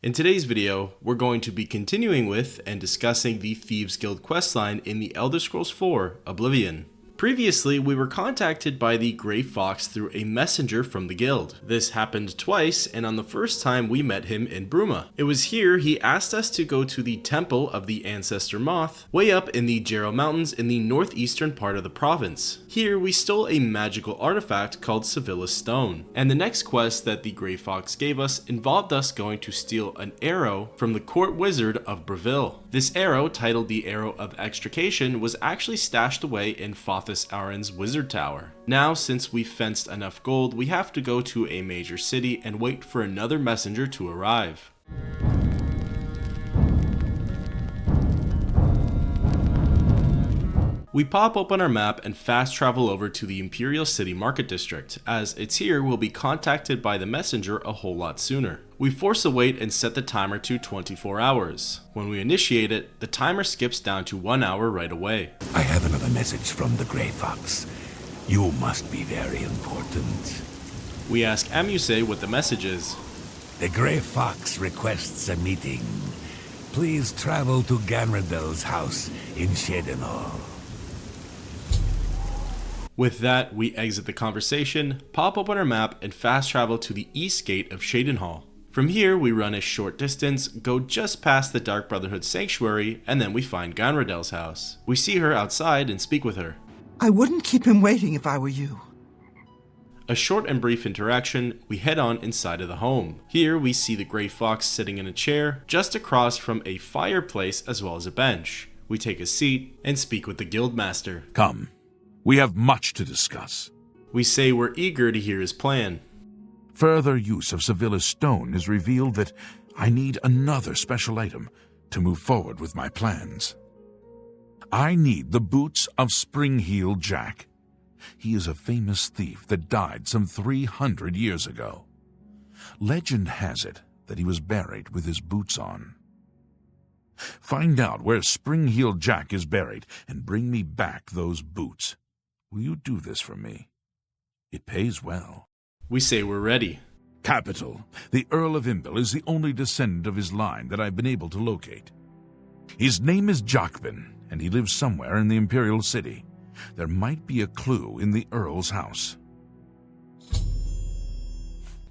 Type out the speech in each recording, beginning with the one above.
In today's video, we're going to be continuing with and discussing the Thieves Guild questline in the Elder Scrolls 4 Oblivion. Previously, we were contacted by the Grey Fox through a messenger from the guild. This happened twice, and on the first time we met him in Bruma. It was here he asked us to go to the Temple of the Ancestor Moth, way up in the Jarrow Mountains in the northeastern part of the province. Here we stole a magical artifact called Sevilla's Stone, and the next quest that the Grey Fox gave us involved us going to steal an arrow from the court wizard of Breville. This arrow, titled the Arrow of Extrication, was actually stashed away in Fothis Auron's wizard tower. Now, since we've fenced enough gold, we have to go to a major city and wait for another messenger to arrive. We pop open our map and fast travel over to the Imperial City Market District, as it's here we'll be contacted by the messenger a whole lot sooner. We force a wait and set the timer to 24 hours. When we initiate it, the timer skips down to 1 hour right away. I have another message from the Grey Fox. You must be very important. We ask Amuse what the message is. The Grey Fox requests a meeting. Please travel to Ganradel's house in Chedenhall. With that, we exit the conversation, pop open our map, and fast travel to the east gate of Chedenhall. From here, we run a short distance, go just past the Dark Brotherhood Sanctuary, and then we find Ganradel's house. We see her outside and speak with her. I wouldn't keep him waiting if I were you. A short and brief interaction, we head on inside of the home. Here, we see the Grey Fox sitting in a chair, just across from a fireplace as well as a bench. We take a seat and speak with the Guildmaster. Come. We have much to discuss. We say we're eager to hear his plan. Further use of Sevilla's stone has revealed that I need another special item to move forward with my plans. I need the boots of Springheel Jack. He is a famous thief that died some 300 years ago. Legend has it that he was buried with his boots on. Find out where Springheel Jack is buried and bring me back those boots. Will you do this for me? It pays well. We say we're ready. Capital. The Earl of Imbil is the only descendant of his line that I've been able to locate. His name is Jacben, and he lives somewhere in the Imperial City. There might be a clue in the Earl's house.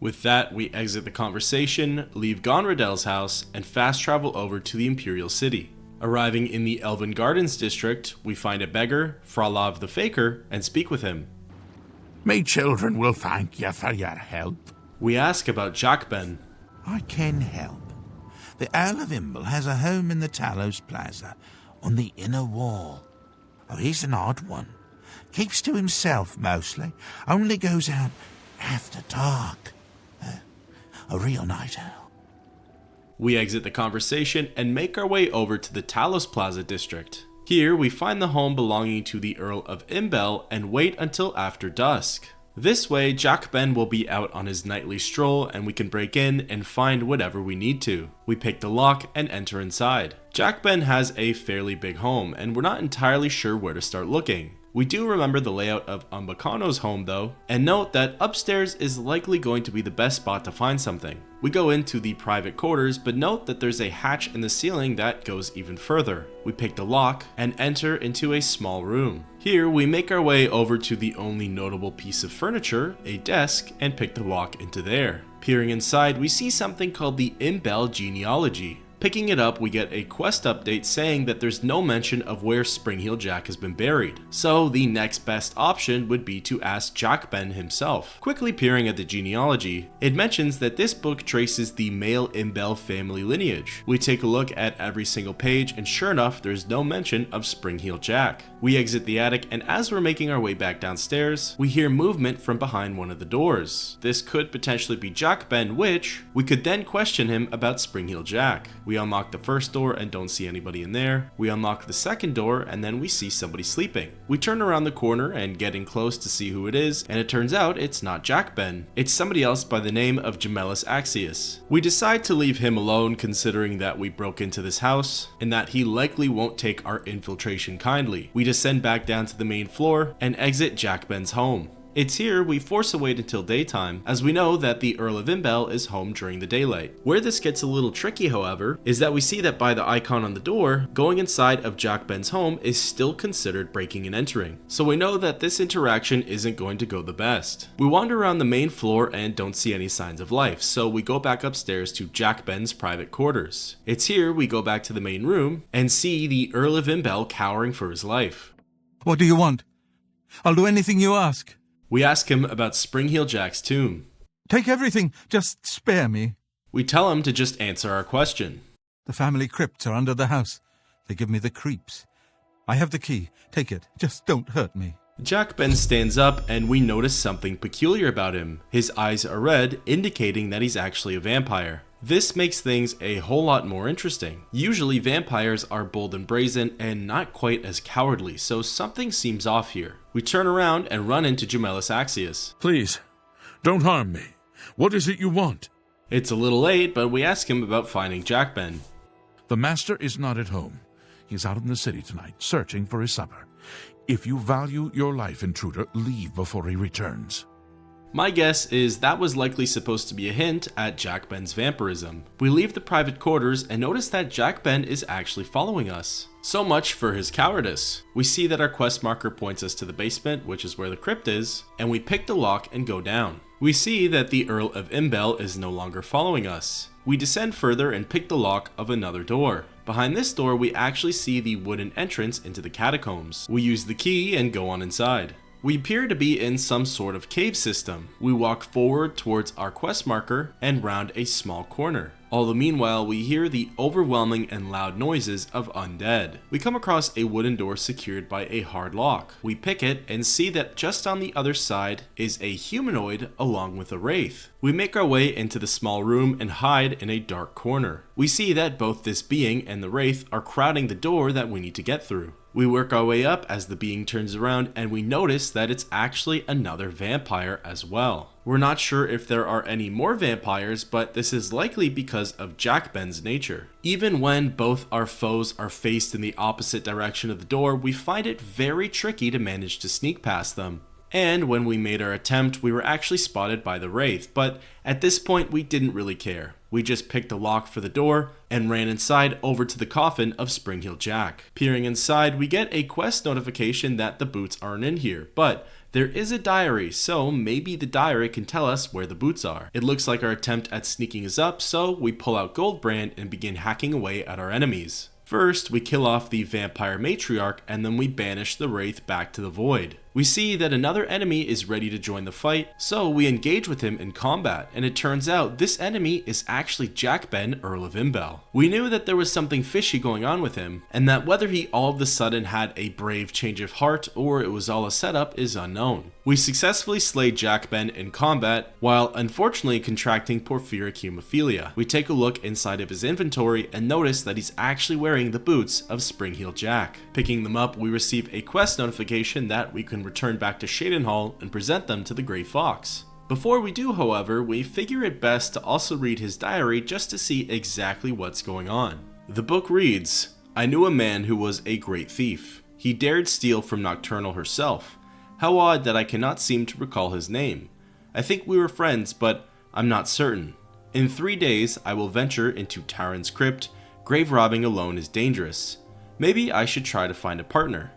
With that, we exit the conversation, leave Ganradel's house, and fast travel over to the Imperial City. Arriving in the Elven Gardens district, we find a beggar, Frolav the Faker, and speak with him. My children will thank you for your help. We ask about Jacben. I can help. The Earl of Imbil has a home in the Talos Plaza, on the inner wall. Oh, he's an odd one. Keeps to himself mostly, only goes out after dark. A real night owl. We exit the conversation and make our way over to the Talos Plaza district. Here, we find the home belonging to the Earl of Imbil and wait until after dusk. This way, Jacben will be out on his nightly stroll and we can break in and find whatever we need to. We pick the lock and enter inside. Jacben has a fairly big home and we're not entirely sure where to start looking. We do remember the layout of Umbacano's home though, and note that upstairs is likely going to be the best spot to find something. We go into the private quarters, but note that there's a hatch in the ceiling that goes even further. We pick the lock and enter into a small room. Here we make our way over to the only notable piece of furniture, a desk, and pick the lock into there. Peering inside, we see something called the Imbil genealogy. Picking it up, we get a quest update saying that there's no mention of where Springheel Jack has been buried. So the next best option would be to ask Jacben himself. Quickly peering at the genealogy, it mentions that this book traces the male Imbil family lineage. We take a look at every single page and sure enough, there's no mention of Springheel Jack. We exit the attic and as we're making our way back downstairs, we hear movement from behind one of the doors. This could potentially be Jacben, which we could then question him about Springheel Jack. We unlock the first door and don't see anybody in there. We unlock the second door and then we see somebody sleeping. We turn around the corner and get in close to see who it is, and it turns out it's not Jacben. It's somebody else by the name of Gemellus Axius. We decide to leave him alone considering that we broke into this house and that he likely won't take our infiltration kindly. We descend back down to the main floor and exit Jacben's home. It's here we force a wait until daytime, as we know that the Earl of Imbel is home during the daylight. Where this gets a little tricky, however, is that we see that by the icon on the door, going inside of Jack Ben's home is still considered breaking and entering. So we know that this interaction isn't going to go the best. We wander around the main floor and don't see any signs of life, so we go back upstairs to Jack Ben's private quarters. It's here we go back to the main room and see the Earl of Imbel cowering for his life. What do you want? I'll do anything you ask. We ask him about Springheel Jack's tomb. Take everything, just spare me. We tell him to just answer our question. The family crypts are under the house. They give me the creeps. I have the key. Take it. Just don't hurt me. Jack Ben stands up and we notice something peculiar about him. His eyes are red, indicating that he's actually a vampire. This makes things a whole lot more interesting. Usually vampires are bold and brazen and not quite as cowardly, so something seems off here. We turn around and run into Gemellis Axius. Please, don't harm me. What is it you want? It's a little late, but we ask him about finding Jack Ben. The master is not at home. He's out in the city tonight, searching for his supper. If you value your life, intruder, leave before he returns. My guess is that was likely supposed to be a hint at Jack Ben's vampirism. We leave the private quarters and notice that Jack Ben is actually following us. So much for his cowardice. We see that our quest marker points us to the basement, which is where the crypt is, and we pick the lock and go down. We see that the Earl of Imbel is no longer following us. We descend further and pick the lock of another door. Behind this door, we actually see the wooden entrance into the catacombs. We use the key and go on inside. We appear to be in some sort of cave system. We walk forward towards our quest marker and round a small corner. All the meanwhile, we hear the overwhelming and loud noises of undead. We come across a wooden door secured by a hard lock. We pick it and see that just on the other side is a humanoid along with a wraith. We make our way into the small room and hide in a dark corner. We see that both this being and the wraith are crowding the door that we need to get through. We work our way up as the being turns around and we notice that it's actually another vampire as well. We're not sure if there are any more vampires, but this is likely because of Jack Ben's nature. Even when both our foes are faced in the opposite direction of the door, we find it very tricky to manage to sneak past them. And when we made our attempt, we were actually spotted by the wraith, but at this point we didn't really care. We just picked a lock for the door and ran inside over to the coffin of Springheel Jack. Peering inside, we get a quest notification that the boots aren't in here, but there is a diary, so maybe the diary can tell us where the boots are. It looks like our attempt at sneaking is up, so we pull out Goldbrand and begin hacking away at our enemies. First, we kill off the vampire matriarch and then we banish the wraith back to the void. We see that another enemy is ready to join the fight, so we engage with him in combat, and it turns out this enemy is actually Jack Ben, Earl of Imbel. We knew that there was something fishy going on with him, and that whether he all of a sudden had a brave change of heart or it was all a setup is unknown. We successfully slay Jack Ben in combat, while unfortunately contracting porphyric hemophilia. We take a look inside of his inventory and notice that he's actually wearing the boots of Springheel Jack. Picking them up, we receive a quest notification that we can return back to Shadenhall and present them to the Grey Fox. Before we do, however, we figure it best to also read his diary just to see exactly what's going on. The book reads, "I knew a man who was a great thief. He dared steal from Nocturnal herself. How odd that I cannot seem to recall his name. I think we were friends, but I'm not certain. In 3 days I will venture into Taran's crypt. Grave robbing alone is dangerous. Maybe I should try to find a partner.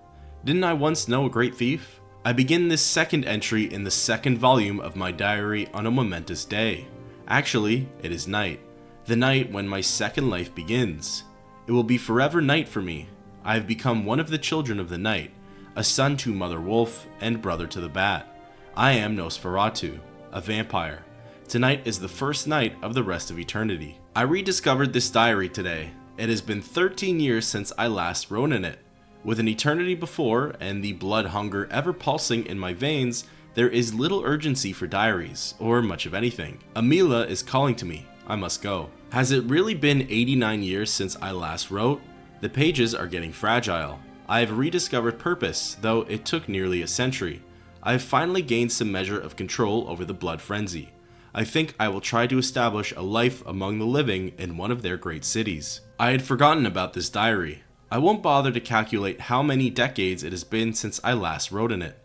Didn't I once know a great thief?" I begin this second entry in the second volume of my diary on a momentous day. Actually, it is night. The night when my second life begins. It will be forever night for me. I have become one of the children of the night, a son to Mother Wolf and brother to the Bat. I am Nosferatu, a vampire. Tonight is the first night of the rest of eternity. I rediscovered this diary today. It has been 13 years since I last wrote in it. With an eternity before and the blood hunger ever pulsing in my veins, there is little urgency for diaries, or much of anything. Amila is calling to me. I must go. Has it really been 89 years since I last wrote? The pages are getting fragile. I have rediscovered purpose, though it took nearly a century. I have finally gained some measure of control over the blood frenzy. I think I will try to establish a life among the living in one of their great cities. I had forgotten about this diary. I won't bother to calculate how many decades it has been since I last wrote in it.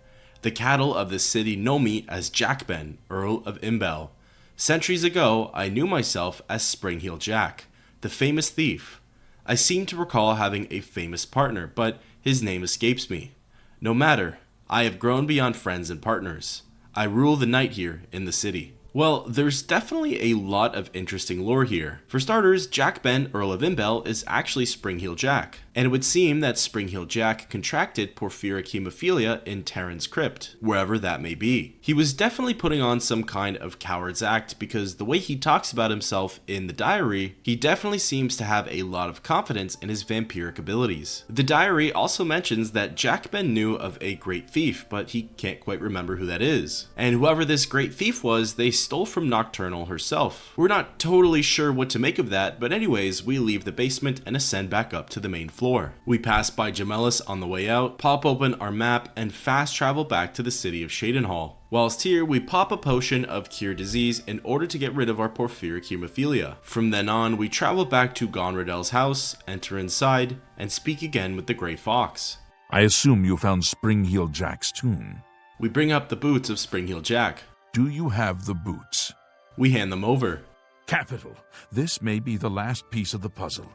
The cattle of this city know me as Jack Ben, Earl of Imbel. Centuries ago, I knew myself as Springheel Jack, the famous thief. I seem to recall having a famous partner, but his name escapes me. No matter, I have grown beyond friends and partners. I rule the night here in the city. Well, there's definitely a lot of interesting lore here. For starters, Jack Ben, Earl of Imbel is actually Springheel Jack, and it would seem that Springheel Jack contracted porphyric hemophilia in Terran's crypt, wherever that may be. He was definitely putting on some kind of coward's act because the way he talks about himself in the diary, he definitely seems to have a lot of confidence in his vampiric abilities. The diary also mentions that Jack Ben knew of a great thief, but he can't quite remember who that is. And whoever this great thief was, they stole from Nocturnal herself. We're not totally sure what to make of that, but anyways, we leave the basement and ascend back up to the main floor. We pass by Gemellis on the way out, pop open our map, and fast travel back to the city of Shadenhall. Whilst here, we pop a potion of cure disease in order to get rid of our porphyric hemophilia. From then on, we travel back to Gonradel's house, enter inside, and speak again with the Grey Fox. I assume you found Springheel Jack's tomb. We bring up the boots of Springheel Jack. Do you have the boots? We hand them over. Capital. This may be the last piece of the puzzle.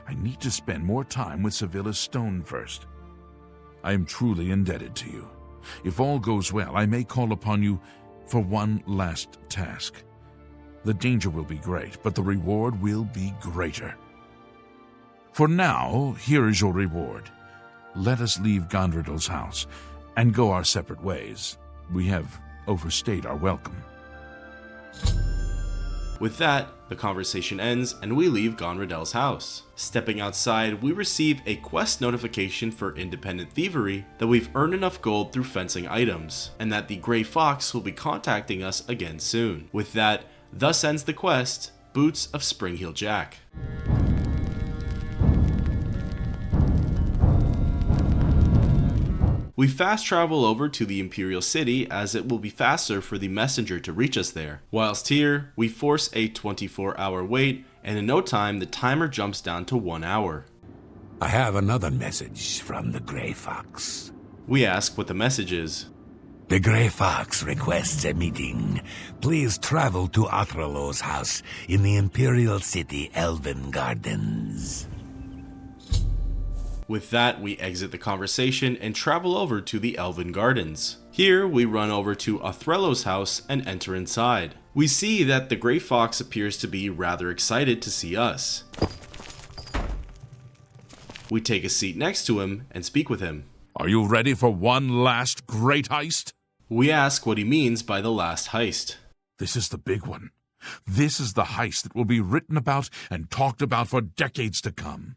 I need to spend more time with Sevilla's stone first. I am truly indebted to you. If all goes well, I may call upon you for one last task. The danger will be great, but the reward will be greater. For now, here is your reward. Let us leave Gondredel's house and go our separate ways. We have overstayed our welcome. With that, the conversation ends and we leave Gonradel's house. Stepping outside, we receive a quest notification for independent thievery that we've earned enough gold through fencing items, and that the Grey Fox will be contacting us again soon. With that, thus ends the quest, Boots of Springheel Jack. We fast travel over to the Imperial City as it will be faster for the messenger to reach us there. Whilst here, we force a 24-hour wait, and in no time the timer jumps down to 1 hour. I have another message from the Grey Fox. We ask what the message is. The Grey Fox requests a meeting. Please travel to Athralo's house in the Imperial City Elven Gardens. With that, we exit the conversation and travel over to the Elven Gardens. Here, we run over to Athralo's house and enter inside. We see that the Grey Fox appears to be rather excited to see us. We take a seat next to him and speak with him. Are you ready for one last great heist? We ask what he means by the last heist. This is the big one. This is the heist that will be written about and talked about for decades to come.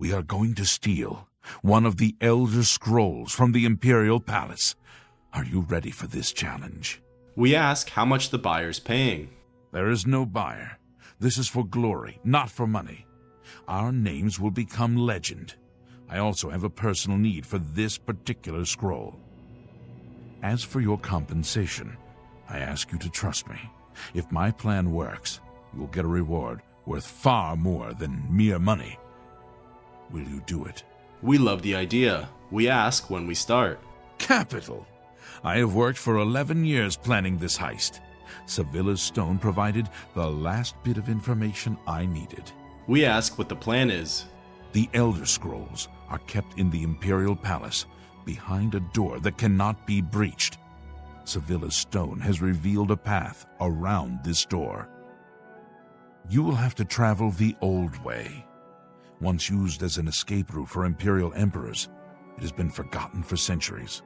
We are going to steal one of the elderscrolls from the Imperial Palace. Are you ready for this challenge? We ask how much the buyer's paying. There is no buyer. This is for glory, not for money. Our names will become legend. I also have a personal need for this particular scroll. As for your compensation, I ask you to trust me. If my plan works, you will get a reward worth far more than mere money. Will you do it? We love the idea. We ask when we start. Capital! I have worked for 11 years planning this heist. Sevilla's stone provided the last bit of information I needed. We ask what the plan is. The Elder Scrolls are kept in the Imperial Palace, behind a door that cannot be breached. Sevilla's stone has revealed a path around this door. You will have to travel the old way. Once used as an escape route for Imperial emperors, it has been forgotten for centuries.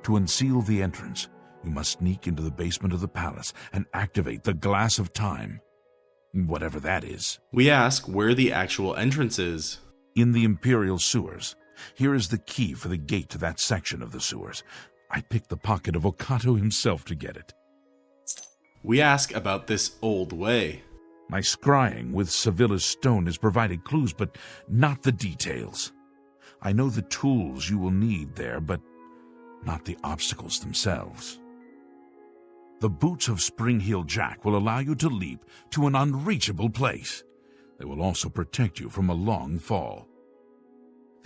To unseal the entrance, you must sneak into the basement of the palace and activate the Glass of Time, whatever that is. We ask where the actual entrance is. In the Imperial sewers. Here is the key for the gate to that section of the sewers. I picked the pocket of Okato himself to get it. We ask about this old way. My scrying with Sevilla's stone has provided clues, but not the details. I know the tools you will need there, but not the obstacles themselves. The boots of Springheel Jack will allow you to leap to an unreachable place. They will also protect you from a long fall.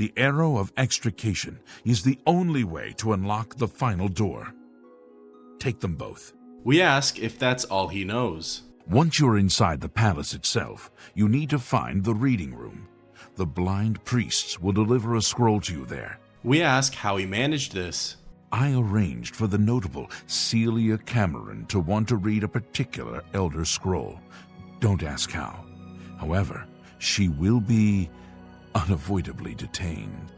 The arrow of extrication is the only way to unlock the final door. Take them both. We ask if that's all he knows. Once you're inside the palace itself, you need to find the reading room. The blind priests will deliver a scroll to you there. We ask how he managed this. I arranged for the notable Celia Cameron to want to read a particular elder scroll. Don't ask how. However, she will be unavoidably detained.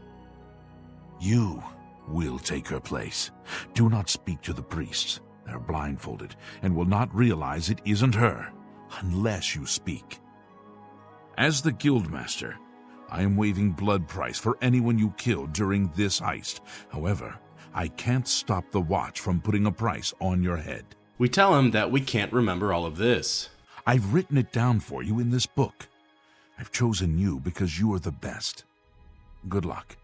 You will take her place. Do not speak to the priests. They're blindfolded and will not realize it isn't her unless you speak. As the guildmaster, I am waiving blood price for anyone you kill during this heist. However, I can't stop the watch from putting a price on your head. We tell him that we can't remember all of this. I've written it down for you in this book. I've chosen you because you are the best. Good luck.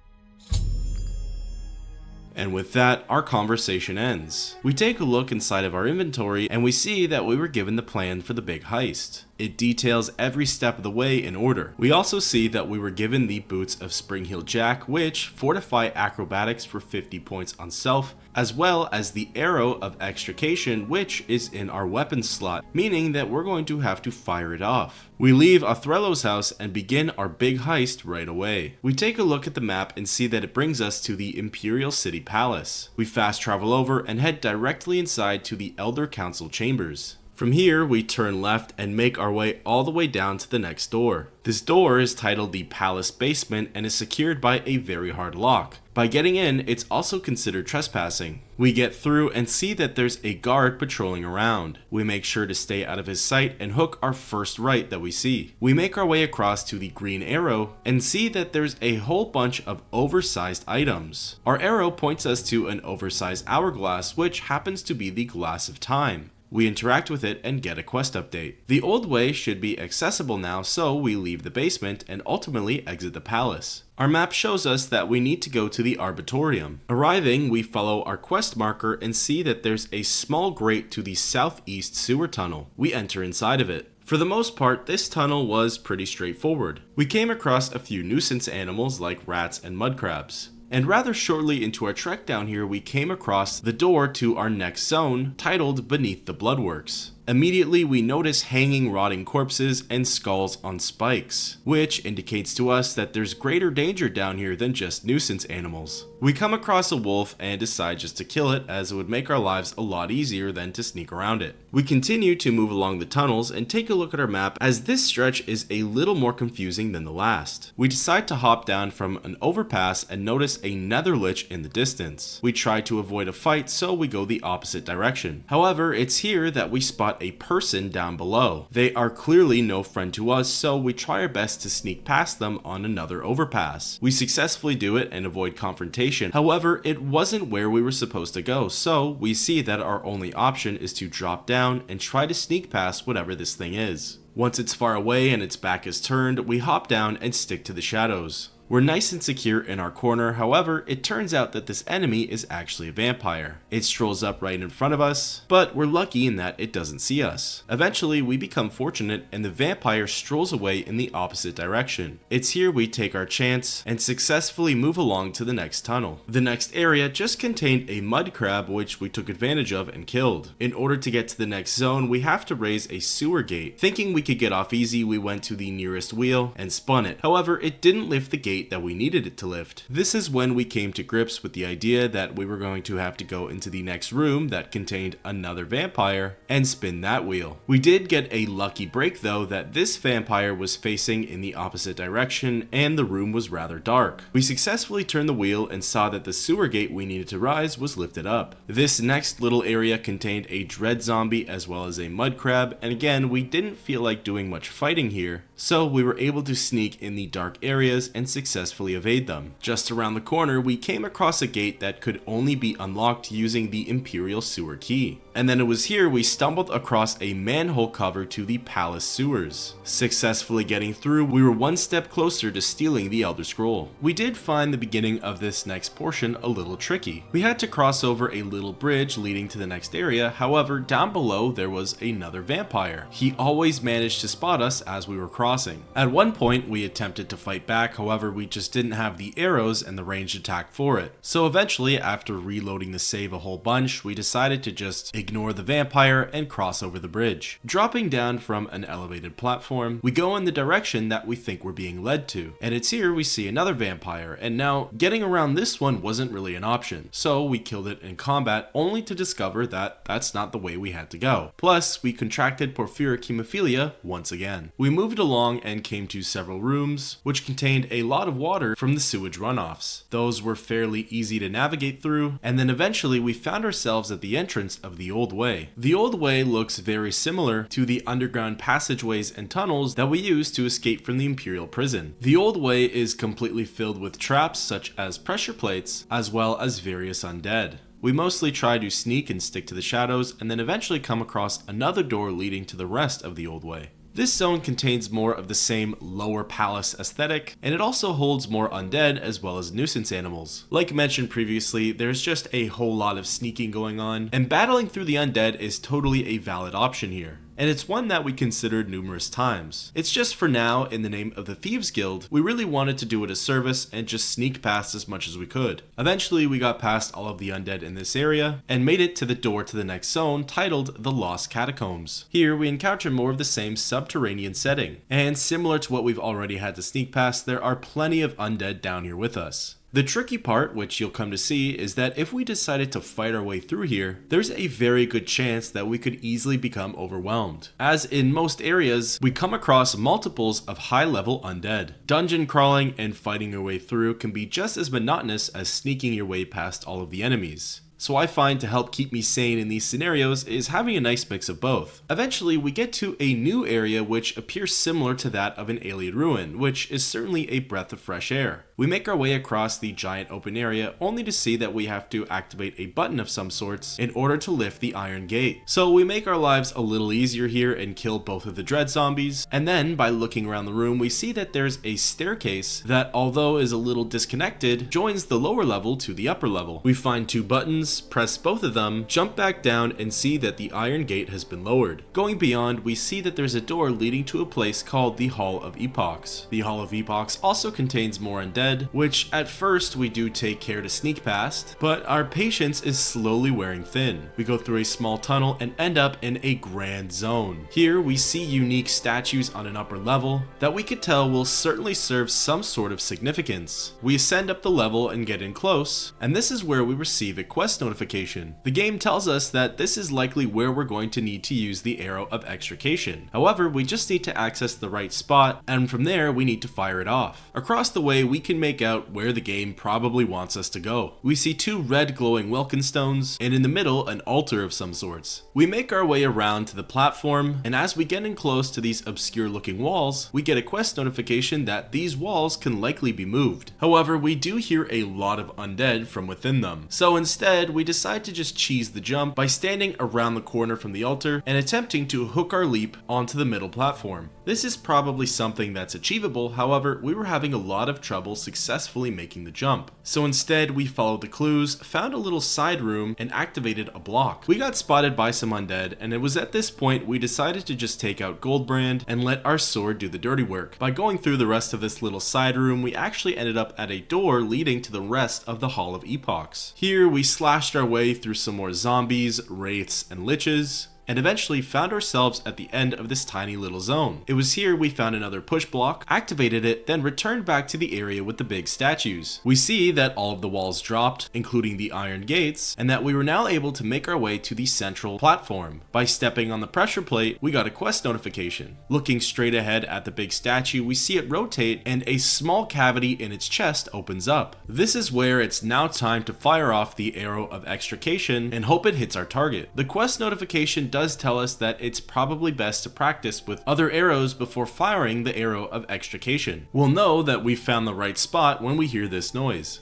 And with that, our conversation ends. We take a look inside of our inventory and we see that we were given the plan for the big heist. It details every step of the way in order. We also see that we were given the boots of Springheel Jack, which fortify acrobatics for 50 points on self, as well as the arrow of extrication, which is in our weapons slot, meaning that we're going to have to fire it off. We leave Othello's house and begin our big heist right away. We take a look at the map and see that it brings us to the Imperial City Palace. We fast travel over and head directly inside to the Elder Council chambers. From here, we turn left and make our way all the way down to the next door. This door is titled the Palace Basement and is secured by a very hard lock. By getting in, it's also considered trespassing. We get through and see that there's a guard patrolling around. We make sure to stay out of his sight and hook our first right that we see. We make our way across to the green arrow and see that there's a whole bunch of oversized items. Our arrow points us to an oversized hourglass, which happens to be the Glass of Time. We interact with it and get a quest update. The old way should be accessible now, so we leave the basement and ultimately exit the palace. Our map shows us that we need to go to the Arbitorium. Arriving, we follow our quest marker and see that there's a small grate to the southeast sewer tunnel. We enter inside of it. For the most part, this tunnel was pretty straightforward. We came across a few nuisance animals like rats and mud crabs. And rather shortly into our trek down here, we came across the door to our next zone, titled Beneath the Bloodworks. Immediately, we notice hanging rotting corpses and skulls on spikes, which indicates to us that there's greater danger down here than just nuisance animals. We come across a wolf and decide just to kill it, as it would make our lives a lot easier than to sneak around it. We continue to move along the tunnels and take a look at our map, as this stretch is a little more confusing than the last. We decide to hop down from an overpass and notice a nether lich in the distance. We try to avoid a fight, so we go the opposite direction. However, it's here that we spot a person down below. They are clearly no friend to us, so we try our best to sneak past them on another overpass. We successfully do it and avoid confrontation. However, it wasn't where we were supposed to go, so we see that our only option is to drop down and try to sneak past whatever this thing is. Once it's far away and its back is turned, we hop down and stick to the shadows. We're nice and secure in our corner, however, it turns out that this enemy is actually a vampire. It strolls up right in front of us, but we're lucky in that it doesn't see us. Eventually, we become fortunate and the vampire strolls away in the opposite direction. It's here we take our chance and successfully move along to the next tunnel. The next area just contained a mud crab, which we took advantage of and killed. In order to get to the next zone, we have to raise a sewer gate. Thinking we could get off easy, we went to the nearest wheel and spun it. However, it didn't lift the gate that we needed it to lift. This is when we came to grips with the idea that we were going to have to go into the next room that contained another vampire and spin that wheel. We did get a lucky break though, that this vampire was facing in the opposite direction and the room was rather dark. We successfully turned the wheel and saw that the sewer gate we needed to rise was lifted up. This next little area contained a dread zombie as well as a mud crab, and again we didn't feel like doing much fighting here, so we were able to sneak in the dark areas and successfully evade them. Just around the corner, we came across a gate that could only be unlocked using the Imperial Sewer Key. And then it was here we stumbled across a manhole cover to the palace sewers. Successfully getting through, we were one step closer to stealing the Elder Scroll. We did find the beginning of this next portion a little tricky. We had to cross over a little bridge leading to the next area, however down below there was another vampire. He always managed to spot us as we were crossing. At one point we attempted to fight back, however we just didn't have the arrows and the ranged attack for it. So eventually, after reloading the save a whole bunch, we decided to just ignore the vampire and cross over the bridge. Dropping down from an elevated platform, we go in the direction that we think we're being led to, and it's here we see another vampire, and now getting around this one wasn't really an option, so we killed it in combat only to discover that that's not the way we had to go. Plus, we contracted porphyric hemophilia once again. We moved along and came to several rooms, which contained a lot of water from the sewage runoffs. Those were fairly easy to navigate through, and then eventually we found ourselves at the entrance of the Old Way. The Old Way looks very similar to the underground passageways and tunnels that we used to escape from the Imperial prison. The Old Way is completely filled with traps such as pressure plates, as well as various undead. We mostly try to sneak and stick to the shadows, and then eventually come across another door leading to the rest of the Old Way. This zone contains more of the same lower palace aesthetic, and it also holds more undead as well as nuisance animals. Like mentioned previously, there's just a whole lot of sneaking going on, and battling through the undead is totally a valid option here. And it's one that we considered numerous times. It's just for now, in the name of the Thieves Guild, we really wanted to do it a service and just sneak past as much as we could. Eventually we got past all of the undead in this area and made it to the door to the next zone titled the Lost Catacombs. Here we encounter more of the same subterranean setting, and similar to what we've already had to sneak past, there are plenty of undead down here with us. The tricky part, which you'll come to see, is that if we decided to fight our way through here, there's a very good chance that we could easily become overwhelmed. As in most areas, we come across multiples of high-level undead. Dungeon crawling and fighting your way through can be just as monotonous as sneaking your way past all of the enemies. So I find to help keep me sane in these scenarios is having a nice mix of both. Eventually we get to a new area which appears similar to that of an alien ruin, which is certainly a breath of fresh air. We make our way across the giant open area only to see that we have to activate a button of some sorts in order to lift the iron gate. So we make our lives a little easier here and kill both of the dread zombies, and then by looking around the room we see that there's a staircase that, although is a little disconnected, joins the lower level to the upper level. We find two buttons, press both of them, jump back down, and see that the iron gate has been lowered. Going beyond, we see that there's a door leading to a place called the Hall of Epochs. The Hall of Epochs also contains more undead, which at first we do take care to sneak past, but our patience is slowly wearing thin. We go through a small tunnel and end up in a grand zone. Here we see unique statues on an upper level that we could tell will certainly serve some sort of significance. We ascend up the level and get in close, and this is where we receive a quest notification. The game tells us that this is likely where we're going to need to use the arrow of extrication. However, we just need to access the right spot, and from there we need to fire it off. Across the way we can make out where the game probably wants us to go. We see two red glowing Welkin stones, and in the middle an altar of some sorts. We make our way around to the platform, and as we get in close to these obscure looking walls, we get a quest notification that these walls can likely be moved. However, we do hear a lot of undead from within them. So instead, we decide to just cheese the jump by standing around the corner from the altar and attempting to hook our leap onto the middle platform. This is probably something that's achievable, however, we were having a lot of trouble successfully making the jump. So instead, we followed the clues, found a little side room, and activated a block. We got spotted by some undead, and it was at this point we decided to just take out Goldbrand and let our sword do the dirty work. By going through the rest of this little side room, we actually ended up at a door leading to the rest of the Hall of Epochs. Here, we slashed our way through some more zombies, wraiths, and liches, and eventually found ourselves at the end of this tiny little zone. It was here we found another push block, activated it, then returned back to the area with the big statues. We see that all of the walls dropped, including the iron gates, and that we were now able to make our way to the central platform. By stepping on the pressure plate, we got a quest notification. Looking straight ahead at the big statue, we see it rotate, and a small cavity in its chest opens up. This is where it's now time to fire off the arrow of extrication and hope it hits our target. The quest notification does tell us that it's probably best to practice with other arrows before firing the arrow of extrication. We'll know that we found the right spot when we hear this noise.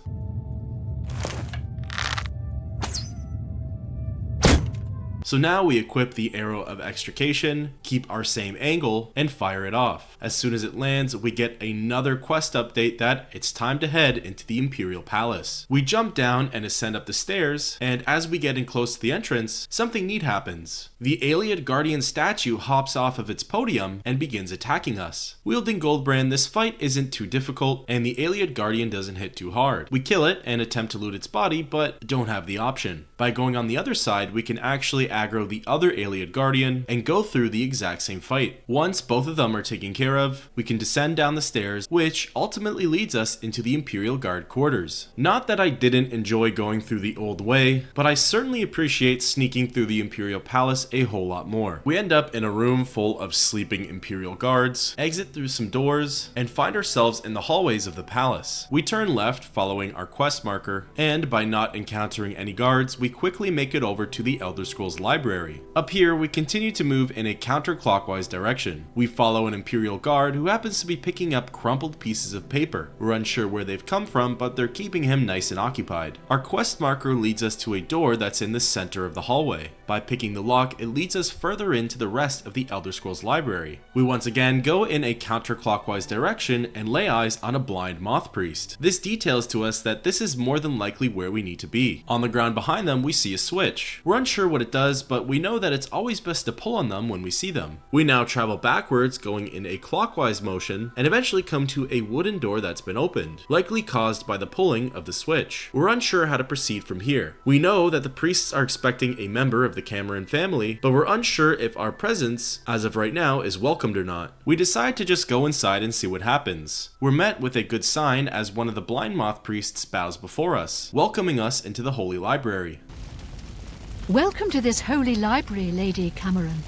So now we equip the arrow of extrication, keep our same angle, and fire it off. As soon as it lands, we get another quest update that it's time to head into the Imperial Palace. We jump down and ascend up the stairs, and as we get in close to the entrance, something neat happens. The Ayleid Guardian statue hops off of its podium and begins attacking us. Wielding Goldbrand, this fight isn't too difficult, and the Ayleid Guardian doesn't hit too hard. We kill it and attempt to loot its body, but don't have the option. By going on the other side, we can actually aggro the other Ayleid Guardian and go through the exact same fight. Once both of them are taken care of, we can descend down the stairs, which ultimately leads us into the Imperial Guard quarters. Not that I didn't enjoy going through the old way, but I certainly appreciate sneaking through the Imperial Palace a whole lot more. We end up in a room full of sleeping Imperial guards, exit through some doors, and find ourselves in the hallways of the palace. We turn left following our quest marker, and by not encountering any guards, we quickly make it over to the Elder Scrolls library. Up here, we continue to move in a counterclockwise direction. We follow an Imperial guard who happens to be picking up crumpled pieces of paper. We're unsure where they've come from, but they're keeping him nice and occupied. Our quest marker leads us to a door that's in the center of the hallway. By picking the lock, it leads us further into the rest of the Elder Scrolls library. We once again go in a counterclockwise direction and lay eyes on a blind moth priest. This details to us that this is more than likely where we need to be. On the ground behind them, we see a switch. We're unsure what it does, but we know that it's always best to pull on them when we see them. We now travel backwards, going in a clockwise motion, and eventually come to a wooden door that's been opened, likely caused by the pulling of the switch. We're unsure how to proceed from here. We know that the priests are expecting a member of the Cameron family, but we're unsure if our presence, as of right now, is welcomed or not. We decide to just go inside and see what happens. We're met with a good sign as one of the blind moth priests bows before us, welcoming us into the Holy Library. Welcome to this holy library, Lady Cameron.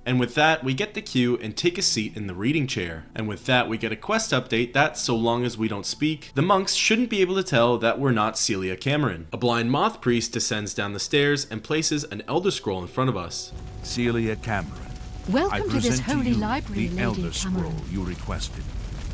And with that, we get the cue and take a seat in the reading chair. And with that, we get a quest update that, so long as we don't speak, the monks shouldn't be able to tell that we're not Celia Cameron. A blind moth priest descends down the stairs and places an elder scroll in front of us. Celia Cameron, I Welcome to this present to holy you library, the Lady Elder Scroll Cameron. you requested.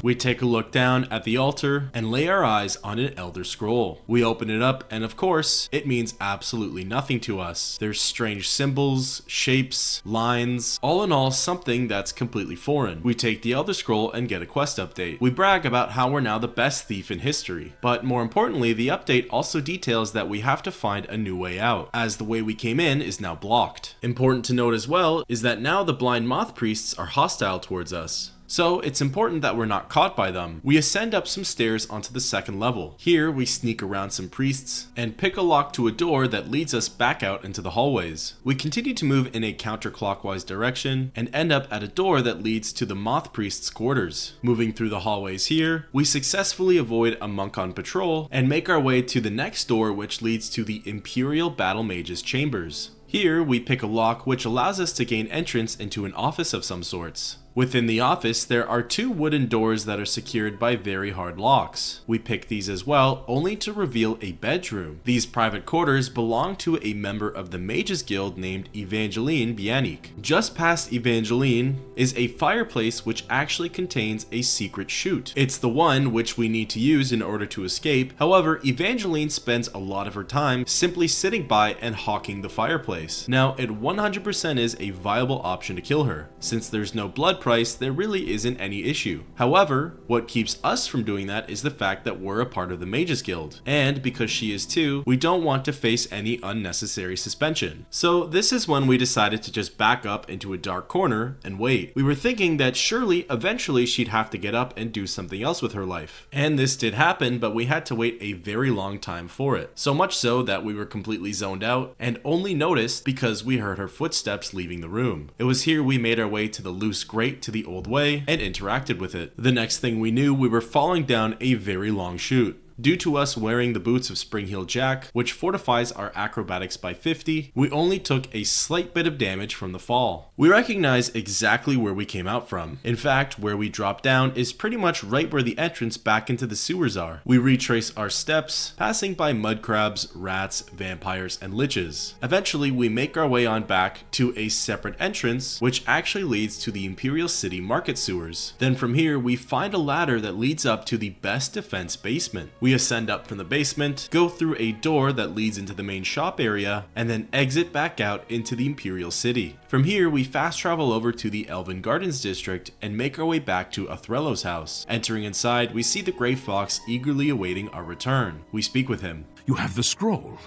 We take a look down at the altar and lay our eyes on an Elder Scroll. We open it up and of course, it means absolutely nothing to us. There's strange symbols, shapes, lines, all in all something that's completely foreign. We take the Elder Scroll and get a quest update. We brag about how we're now the best thief in history. But more importantly, the update also details that we have to find a new way out, as the way we came in is now blocked. Important to note as well is that now the blind moth priests are hostile towards us. So it's important that we're not caught by them. We ascend up some stairs onto the second level. Here we sneak around some priests and pick a lock to a door that leads us back out into the hallways. We continue to move in a counterclockwise direction and end up at a door that leads to the moth priest's quarters. Moving through the hallways here, we successfully avoid a monk on patrol and make our way to the next door, which leads to the Imperial Battle Mage's chambers. Here we pick a lock which allows us to gain entrance into an office of some sorts. Within the office, there are two wooden doors that are secured by very hard locks. We pick these as well, only to reveal a bedroom. These private quarters belong to a member of the Mages Guild named Evangeline Bianic. Just past Evangeline is a fireplace which actually contains a secret chute. It's the one which we need to use in order to escape. However, Evangeline spends a lot of her time simply sitting by and hawking the fireplace. Now, it 100% is a viable option to kill her. Since there's no blood price, there really isn't any issue. However, what keeps us from doing that is the fact that we're a part of the Mages Guild, and because she is too, we don't want to face any unnecessary suspension. So this is when we decided to just back up into a dark corner and wait. We were thinking that surely eventually she'd have to get up and do something else with her life. And this did happen, but we had to wait a very long time for it. So much so that we were completely zoned out and only noticed because we heard her footsteps leaving the room. It was here we made our way to the loose grate to the old way and interacted with it. The next thing we knew, we were falling down a very long chute. Due to us wearing the boots of Springheel Jack, which fortifies our acrobatics by 50, we only took a slight bit of damage from the fall. We recognize exactly where we came out from. In fact, where we dropped down is pretty much right where the entrance back into the sewers are. We retrace our steps, passing by mud crabs, rats, vampires, and liches. Eventually, we make our way on back to a separate entrance, which actually leads to the Imperial City market sewers. Then from here, we find a ladder that leads up to the best defense basement. We ascend up from the basement, go through a door that leads into the main shop area, and then exit back out into the Imperial City. From here, we fast travel over to the Elven Gardens district and make our way back to Othrello's house. Entering inside, we see the Grey Fox eagerly awaiting our return. We speak with him. You have the scroll.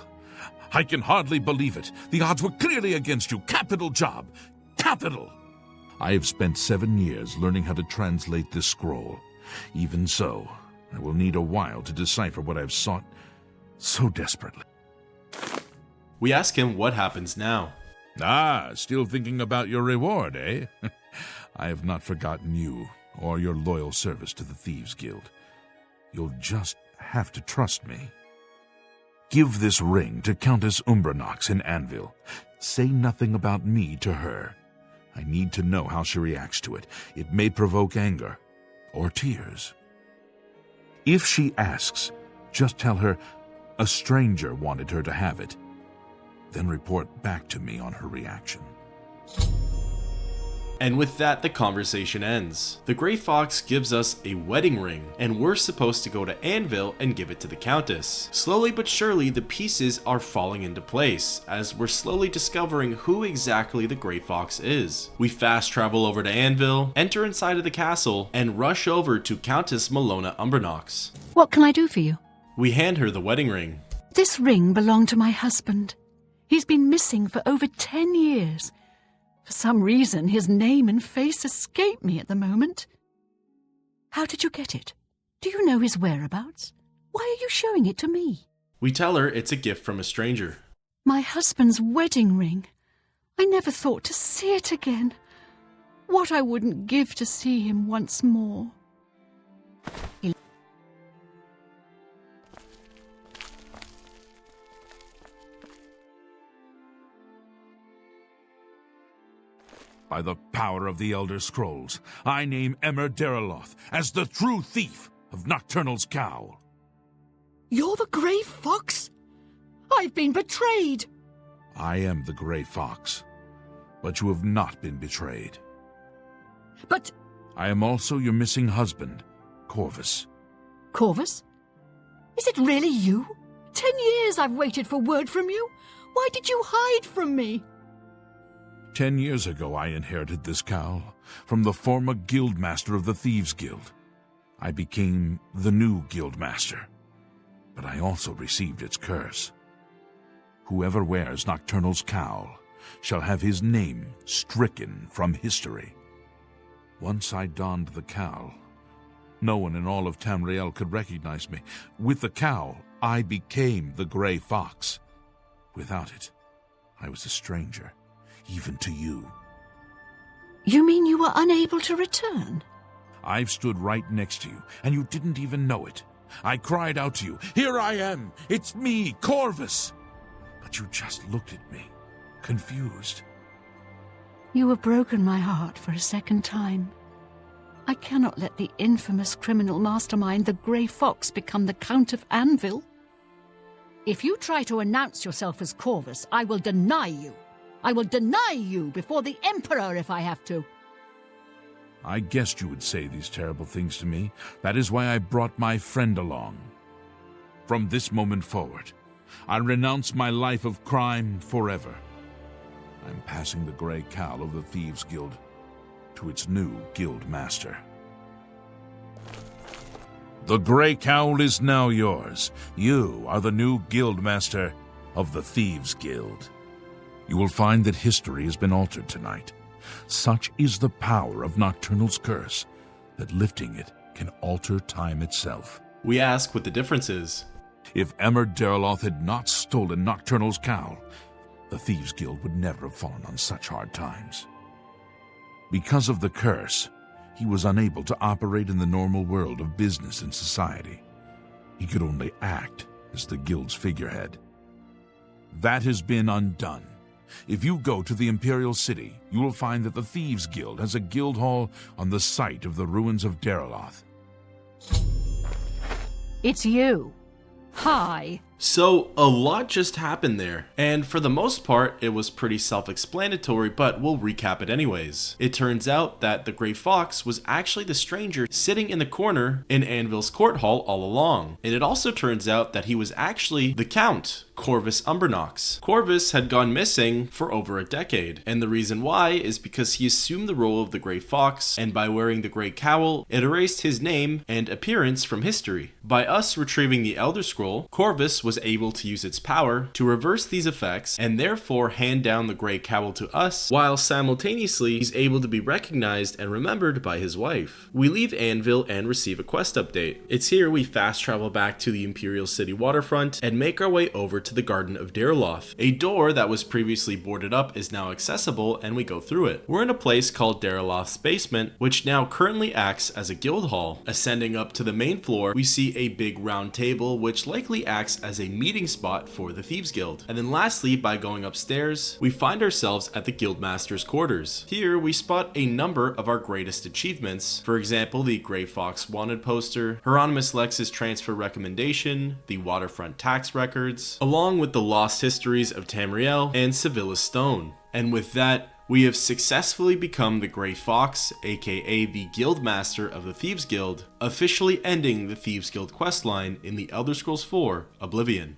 I can hardly believe it. The odds were clearly against you. Capital job. Capital! I have spent 7 years learning how to translate this scroll. Even so, I will need a while to decipher what I have sought so desperately. We ask him what happens now. Ah, still thinking about your reward, eh? I have not forgotten you or your loyal service to the Thieves Guild. You'll just have to trust me. Give this ring to Countess Umbranox in Anvil. Say nothing about me to her. I need to know how she reacts to it. It may provoke anger or tears. If she asks, just tell her a stranger wanted her to have it. Then report back to me on her reaction. And with that, the conversation ends. The Grey Fox gives us a wedding ring, and we're supposed to go to Anvil and give it to the Countess. Slowly but surely, the pieces are falling into place, as we're slowly discovering who exactly the Grey Fox is. We fast travel over to Anvil, enter inside of the castle, and rush over to Countess Malona Umbranox. What can I do for you? We hand her the wedding ring. This ring belonged to my husband. He's been missing for over 10 years. For some reason, his name and face escape me at the moment. How did you get it? Do you know his whereabouts? Why are you showing it to me? We tell her it's a gift from a stranger. My husband's wedding ring. I never thought to see it again. What I wouldn't give to see him once more. By the power of the elderscrolls, I name Emmer Deriloth as the true thief of Nocturnal's Cowl. You're the Grey Fox? I've been betrayed. I am the Grey Fox, but you have not been betrayed. But... I am also your missing husband, Corvus. Corvus? Is it really you? 10 years I've waited for word from you. Why did you hide from me? 10 years ago I inherited this cowl from the former guildmaster of the Thieves Guild. I became the new guildmaster, but I also received its curse. Whoever wears Nocturnal's cowl shall have his name stricken from history. Once I donned the cowl, no one in all of Tamriel could recognize me. With the cowl, I became the Grey Fox. Without it, I was a stranger, even to you. You mean you were unable to return? I've stood right next to you, and you didn't even know it. I cried out to you, "Here I am! It's me, Corvus!" But you just looked at me, confused. You have broken my heart for a second time. I cannot let the infamous criminal mastermind, the Grey Fox, become the Count of Anvil. If you try to announce yourself as Corvus, I will deny you. I will deny you before the Emperor if I have to. I guessed you would say these terrible things to me. That is why I brought my friend along. From this moment forward, I renounce my life of crime forever. I'm passing the Grey Cowl of the Thieves Guild to its new guild master. The Grey Cowl is now yours. You are the new guild master of the Thieves Guild. You will find that history has been altered tonight. Such is the power of Nocturnal's curse that lifting it can alter time itself. We ask what the difference is. If Emmer Deriloth had not stolen Nocturnal's cowl, the Thieves Guild would never have fallen on such hard times. Because of the curse, he was unable to operate in the normal world of business and society. He could only act as the guild's figurehead. That has been undone. If you go to the Imperial City, you will find that the Thieves Guild has a guild hall on the site of the ruins of Deriloth. It's you. Hi. So a lot just happened there, and for the most part it was pretty self-explanatory, but we'll recap it anyways. It turns out that the Grey Fox was actually the stranger sitting in the corner in Anvil's court hall all along, and it also turns out that he was actually the Count, Corvus Umbernox. Corvus had gone missing for over a decade, and the reason why is because he assumed the role of the Grey Fox, and by wearing the Grey Cowl, it erased his name and appearance from history. By us retrieving the Elder Scroll, Corvus was able to use its power to reverse these effects and therefore hand down the Grey Cowl to us, while simultaneously he's able to be recognized and remembered by his wife. We leave Anvil and receive a quest update. It's here we fast travel back to the Imperial City waterfront and make our way over to the Garden of Darloth. A door that was previously boarded up is now accessible and we go through it. We're in a place called Darloth's basement, which now currently acts as a guild hall. Ascending up to the main floor, we see a big round table which likely acts as a meeting spot for the Thieves Guild. And then lastly, by going upstairs, we find ourselves at the Guildmaster's quarters. Here we spot a number of our greatest achievements. For example, the Grey Fox wanted poster, Hieronymus Lex's transfer recommendation, the waterfront tax records, along with the lost histories of Tamriel and Sevilla Stone. And with that, we have successfully become the Grey Fox, aka the Guildmaster of the Thieves Guild, officially ending the Thieves Guild questline in the Elder Scrolls 4 Oblivion.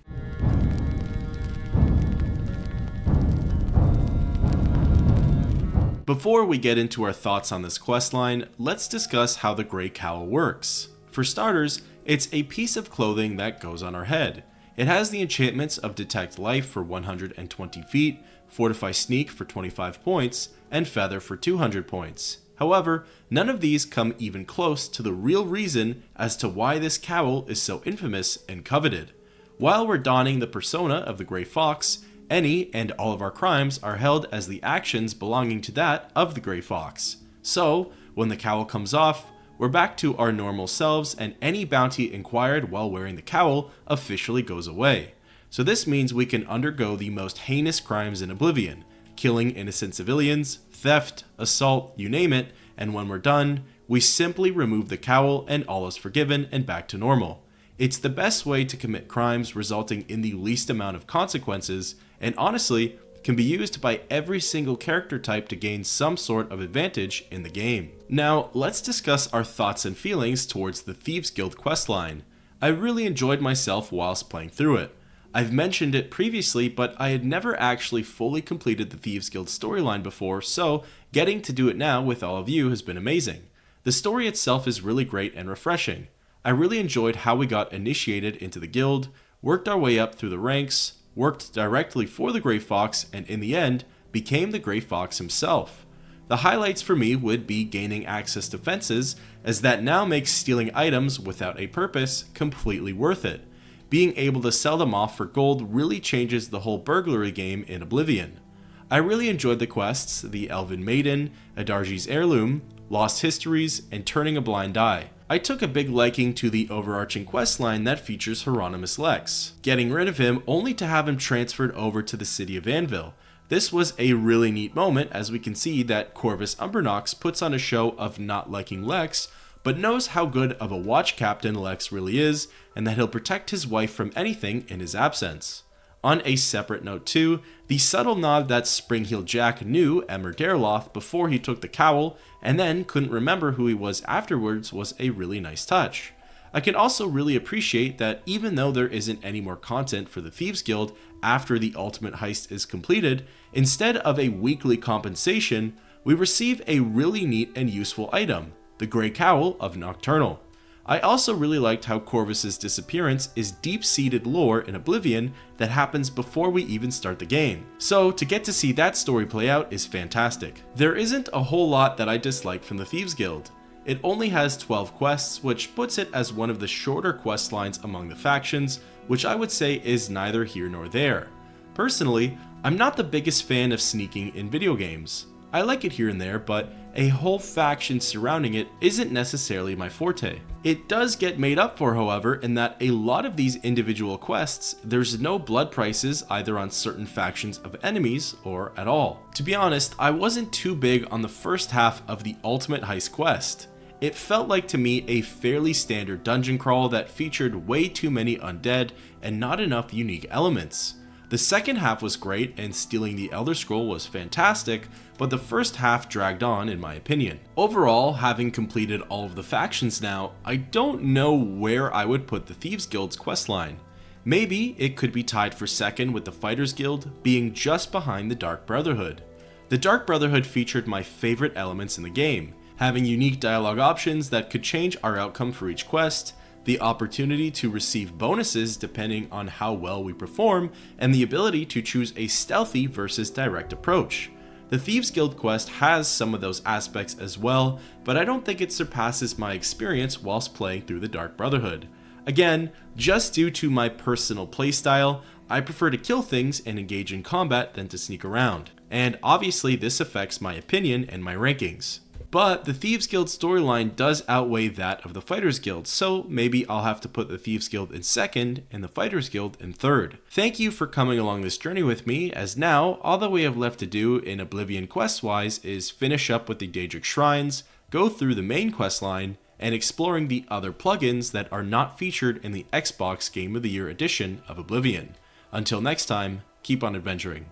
Before we get into our thoughts on this questline, let's discuss how the Grey Cowl works. For starters, it's a piece of clothing that goes on our head. It has the enchantments of Detect Life for 120 feet, Fortify Sneak for 25 points, and Feather for 200 points. However, none of these come even close to the real reason as to why this cowl is so infamous and coveted. While we're donning the persona of the Grey Fox, any and all of our crimes are held as the actions belonging to that of the Grey Fox. So, when the cowl comes off, we're back to our normal selves and any bounty inquired while wearing the cowl officially goes away. So this means we can undergo the most heinous crimes in Oblivion, killing innocent civilians, theft, assault, you name it, and when we're done, we simply remove the cowl and all is forgiven and back to normal. It's the best way to commit crimes resulting in the least amount of consequences, and honestly, can be used by every single character type to gain some sort of advantage in the game. Now, let's discuss our thoughts and feelings towards the Thieves Guild questline. I really enjoyed myself whilst playing through it. I've mentioned it previously, but I had never actually fully completed the Thieves Guild storyline before, so getting to do it now with all of you has been amazing. The story itself is really great and refreshing. I really enjoyed how we got initiated into the guild, worked our way up through the ranks, worked directly for the Grey Fox, and in the end, became the Grey Fox himself. The highlights for me would be gaining access to fences, as that now makes stealing items without a purpose completely worth it. Being able to sell them off for gold really changes the whole burglary game in Oblivion. I really enjoyed the quests, the Elven Maiden, Adarji's Heirloom, Lost Histories, and Turning a Blind Eye. I took a big liking to the overarching questline that features Hieronymus Lex, getting rid of him only to have him transferred over to the city of Anvil. This was a really neat moment, as we can see that Corvus Umbernox puts on a show of not liking Lex, but knows how good of a watch captain Lex really is, and that he'll protect his wife from anything in his absence. On a separate note too, the subtle nod that Springheel Jack knew Emmer Darloth before he took the cowl, and then couldn't remember who he was afterwards was a really nice touch. I can also really appreciate that even though there isn't any more content for the Thieves Guild after the ultimate heist is completed, instead of a weekly compensation, we receive a really neat and useful item, the Grey Cowl of Nocturnal. I also really liked how Corvus's disappearance is deep-seated lore in Oblivion that happens before we even start the game. So to get to see that story play out is fantastic. There isn't a whole lot that I dislike from the Thieves Guild. It only has 12 quests, which puts it as one of the shorter quest lines among the factions, which I would say is neither here nor there. Personally, I'm not the biggest fan of sneaking in video games. I like it here and there, but a whole faction surrounding it isn't necessarily my forte. It does get made up for, however, in that a lot of these individual quests, there's no blood prices either on certain factions of enemies or at all. To be honest, I wasn't too big on the first half of the Ultimate Heist quest. It felt like to me a fairly standard dungeon crawl that featured way too many undead and not enough unique elements. The second half was great and stealing the Elder Scroll was fantastic, but the first half dragged on in my opinion. Overall, having completed all of the factions now, I don't know where I would put the Thieves Guild's questline. Maybe it could be tied for second with the Fighters Guild being just behind the Dark Brotherhood. The Dark Brotherhood featured my favorite elements in the game, having unique dialogue options that could change our outcome for each quest, the opportunity to receive bonuses depending on how well we perform, and the ability to choose a stealthy versus direct approach. The Thieves Guild quest has some of those aspects as well, but I don't think it surpasses my experience whilst playing through the Dark Brotherhood. Again, just due to my personal playstyle, I prefer to kill things and engage in combat than to sneak around, and obviously this affects my opinion and my rankings. But the Thieves Guild storyline does outweigh that of the Fighters Guild, so maybe I'll have to put the Thieves Guild in second and the Fighters Guild in third. Thank you for coming along this journey with me, as now all that we have left to do in Oblivion quest-wise is finish up with the Daedric Shrines, go through the main quest line, and exploring the other plugins that are not featured in the Xbox Game of the Year edition of Oblivion. Until next time, keep on adventuring.